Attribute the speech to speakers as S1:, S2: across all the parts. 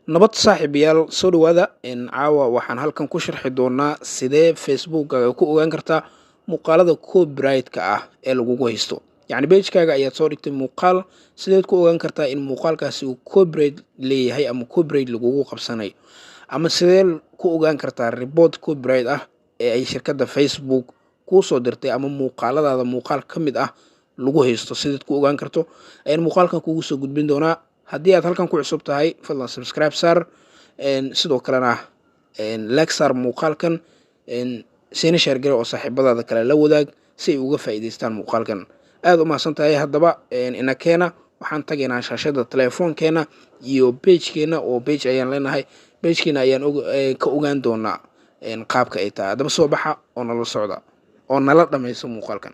S1: nabad saaxiibayaal soo dhawaada caawa waxaan halkan ku sharxi doonaa sidee Facebook-gaaga ku ogaan kartaa muuqaalada copyright-ka ah ee lagugu haysto. Yacni page-kaaga ayaad soo dhigtay muuqaal, sideed ku ogaan kartaa in muuqaalkaasi uu copyright leeyahay ama copyright lagugu qabsanayo, ama sidee ku ogaan kartaa report copyright ah ee ay shirkadda Facebook kuu soo dirtay ama muuqaaladaada muuqaal ka mid ah lagu haysto. Sideed ku ogaan karto ayaan muuqaalkan kugu soo gudbin doonaa. haddii aad halkan ku cusub tahay fadlan subscribe saar, sidoo kalena like saar muuqaalkan, siina share gare oo saaxiibadaada kale la wadaag si ay uga faa'iidaystaan muuqaalkan. aad u mahadsan tahay. haddaba inakeena waxaan tagaynaa shaashada telefoonkeena iyo page-keena oo page ayaan leenahay. page-keena ayaan ka ogaan doonaa qaabka ay tahay. haddaba soo baxa oo nala socda oo nala dhamayso muuqaalkan.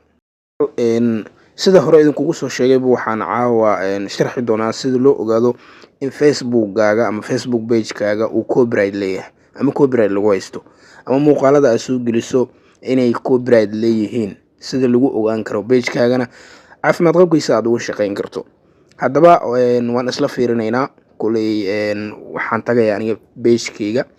S1: sida hore idinkugu soo sheegayba waxaan caawa sharxi doonaa sida loo ogaado in Facebook-gaaga ama Facebook page-kaaga uu copyright leeyahay ama copyright lagu haysto, ama muuqaalada aad soo geliso inay copyright leeyihiin, sida lagu ogaan karo page-kaagana caafimaad qabkiisa aad uga shaqayn karto. haddaba waan isla fiirinaynaa. kuley waxaan tagayaa aniga page-kayga.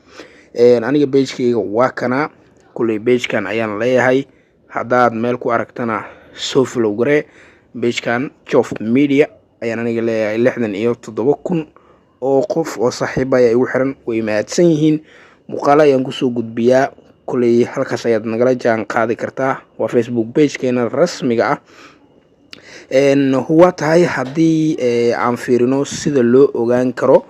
S1: aniga page-kayga waa kana. kuley page-kan ayaan leeyahay. haddaad meel ku aragtana soo follow gare. page-kan Jof Media ayaan aniga leeyahay 67,000 oo qof oo saaxiiba ay igu xiran, way mahadsan yihiin. muuqaal ayaan kusoo gudbiyaa. kuley halkaas ayaad nagala jaan qaadi kartaa. waa Facebook page-keena rasmiga ah. huwa tahay haddii aan fiirino sida loo ogaan karo,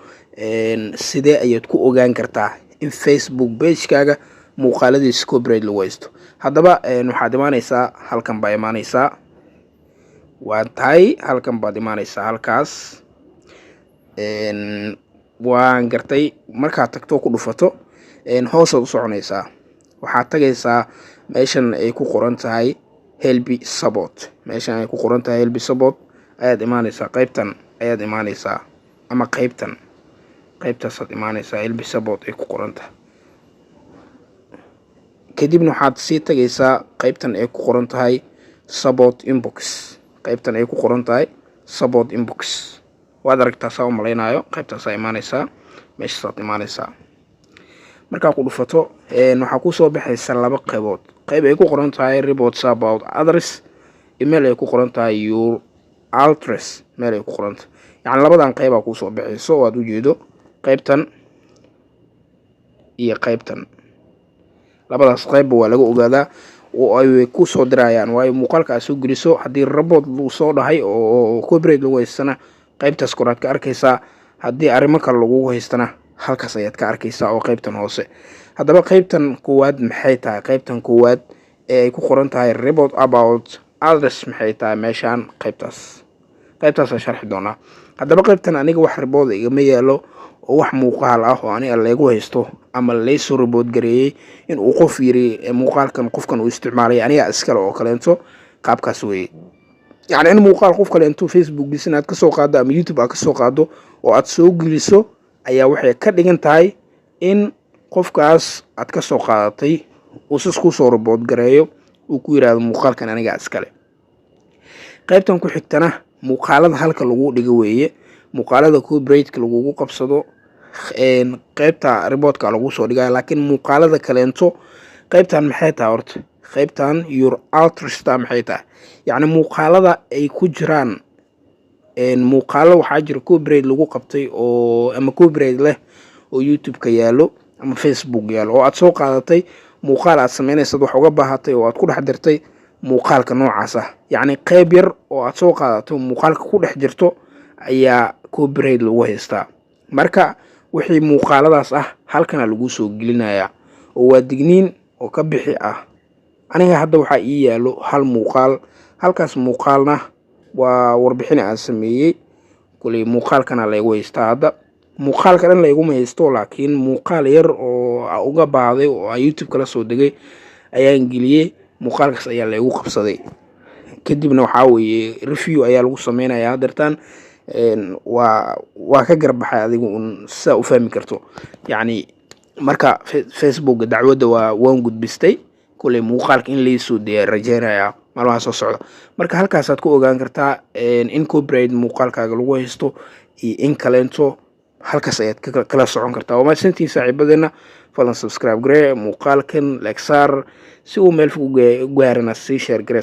S1: sidee ayaad ku ogaan kartaa in Facebook page-kaaga muuqaaladiisa copyright lagu haysto. haddaba waxaad imaanaysaa halkan baa imaanaysaa. waa tahay halkan baad imaanaysaa. halkaas waan gartay. markaad tagto ku dhufato hoosaad u soconaysaa. waxaad tagaysaa meeshan ay ku qoran tahay help support. meeshan ay ku qoran tahay help support ayaad imaanaysaa. qaybtan ayaad imaanaysaa, ama qaybtaasaad imaanaysaa. help support ay ku qoran tahay. kadibna waxaad sii tagaysaa qaybtan ay ku qoran tahay support inbox. qaybtan ay ku qoran tahay support inbox waad aragtaa saa u malaynayo. qaybtaasaa imaanaysaa. meeshaasaad imaanaysaa. markaa ku dhufato waxaa kusoo baxaysa laba qaybood. qayb ay ku qoran tahay reports about others, email ay ku qoran tahay your address, meel ay ku qoran tahay. yacni labadan qaybaa kusoo baxayso oo aad ujeedo, qaybtan iyo qaybtan. labadaas qaybba waa laga ogaadaa oo ay ku soo dirayaan. waayo muuqaalka aad soo geliso haddii report lagu soo dhahay oo copyright lagu haystana qaybtaas koraad ka arkaysaa. haddii arrimo kale lagu haystana halkaas ayaad ka arkaysaa oo qaybtan hoose. haddaba qaybtan koowaad maxay tahay? qaybtan koowaad ee ay ku qoran tahay report about others maxay tahay? meeshaan qaybtaasaan sharxi doonaa. haddaba qaybtan aniga wax report igama yaalo oo wax muuqaal ah oo aniga lagu haysto ama laysoo report gareeyay in uu qof yiri muuqaalkan qofkan uu isticmaalay aniga iskale oo kaleento. qaabkaas weeye. yacni in muuqaal qof kale intuu Facebook-giisa aad ka soo qaado ama YouTube aad ka soo qaado oo aad soo geliso ayaa waxay ka dhigan tahay in qofkaas aad ka soo qaadatay uu ku soo report gareeyo, uu ku yiraahdo muuqaalkan aniga iskale. qaybtan ku xigtana muuqaalada halka lagu dhigo weeye. muuqaalada copyright-ka lagugu qabsado qaybta report-ka lagu soo dhigay. laakiin muuqaalada kaleento qaybtan maxay tahay horta? qaybtan your address maxay tahay? yacni muuqaalada ay ku jiraan muuqaalo waxaa jira copyright lagu qabtay oo ama copyright leh oo YouTube-ka yaalo ama Facebook yaalo, oo aad soo qaadatay muuqaal aad sameynaysid wax uga baahatay oo aad ku dhex dirtay muuqaalka noocaas ah. yacni qayb yar oo aad soo qaadatay muuqaalka ku dhex jirto ayaa copyright lagu haystaa. marka wixii muuqaaladaas ah halkana lagu soo gelinayaa oo waa digniin oo ka bixi ah. aniga hadda waxaa ii yaalo hal muuqaal. halkaas muuqaalna waa warbixin aan sameeyey. kuley muuqaalkana laygu haystaa. hadda muuqaalka dhan layguma haysto, laakiin muuqaal yar oo uga baahday oo aan YouTube kala soo degay ayaan geliyey. muuqaalkaas ayaa laygu qabsaday. kadibna waxaa weeye review ayaa lagu sameynayaa. dartaan waa ka garbaxay adigu saa u fahmi karto. yacni marka Facebook dacwadda waan gudbistay. kuley muuqaalka in laysoo diyaar rajeynayaa maalmaha soo socda. marka halkaasaad ku ogaan kartaa in copyright muuqaalkaaga lagu haysto iyo in kaleento halkaas ayaad kala socon kartaa. waa mahadsantihiin saaxiibadeena. fadlan subscribe garee muuqaalkan, like saar si uu meel fog u gaarana sii share garee.